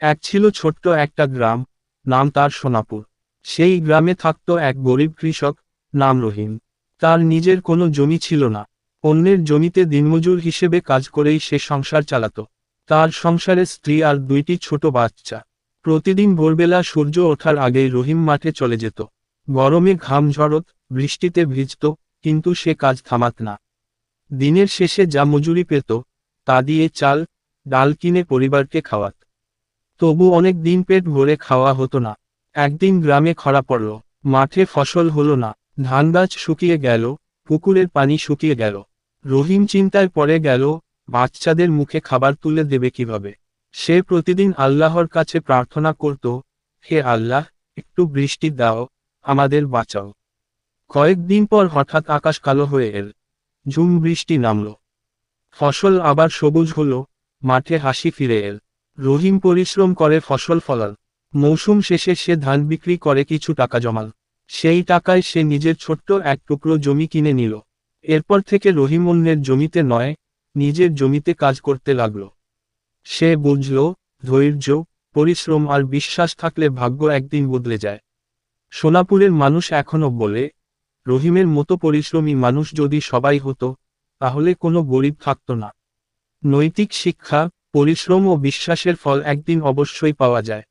এক ছিল ছোট্ট একটা গ্রাম, নাম তার সোনাপুর। সেই গ্রামে থাকত এক গরিব কৃষক, নাম রহিম। তার নিজের কোনো জমি ছিল না। অন্যের জমিতে দিনমজুর হিসেবে কাজ করেই সে সংসার চালাত। তার সংসারে স্ত্রী আর দুইটি ছোট বাচ্চা। প্রতিদিন ভোরবেলা সূর্য ওঠার আগেই রহিম মাঠে চলে যেত। গরমে ঘাম ঝরত, বৃষ্টিতে ভিজত, কিন্তু সে কাজ থামাত না। দিনের শেষে যা মজুরি পেত, তা দিয়ে চাল, ডাল কিনে পরিবারকে খাওয়াত। তবু অনেক দিন পেট ভরে খাওয়া হতো না। একদিন গ্রামে খরা পড়ল, মাঠে ফসল হলো না, ধান গাছ শুকিয়ে গেল, পুকুরের পানি শুকিয়ে গেল। রহিম চিন্তায় পড়ে গেল, বাচ্চাদের মুখে খাবার তুলে দেবে কিভাবে। সে প্রতিদিন আল্লাহর কাছে প্রার্থনা করত, হে আল্লাহ, একটু বৃষ্টি দাও, আমাদের বাঁচাও। কয়েকদিন পর হঠাৎ আকাশ কালো হয়ে এল, ঝুম বৃষ্টি নামল। ফসল আবার সবুজ হলো, মাঠে হাসি ফিরে এল। রহিম পরিশ্রম করে ফসল ফলাল। মৌসুম শেষে সে ধান বিক্রি করে কিছু টাকা জমাল। সেই টাকায় সে নিজের ছোট্ট এক টুকরো জমি কিনে নিল। এরপর থেকে রহিম অন্যের জমিতে নয়, নিজের জমিতে কাজ করতে লাগল। সে বুঝল, ধৈর্য, পরিশ্রম আর বিশ্বাস থাকলে ভাগ্য একদিন বদলে যায়। সোনাপুরের মানুষ এখনো বলে, রহিমের মতো পরিশ্রমী মানুষ যদি সবাই হতো, তাহলে কোনো গরিব থাকতো না। নৈতিক শিক্ষা, পরিশ্রম ও বিশ্বাসের ফল একদিন অবশ্যই পাওয়া যায়।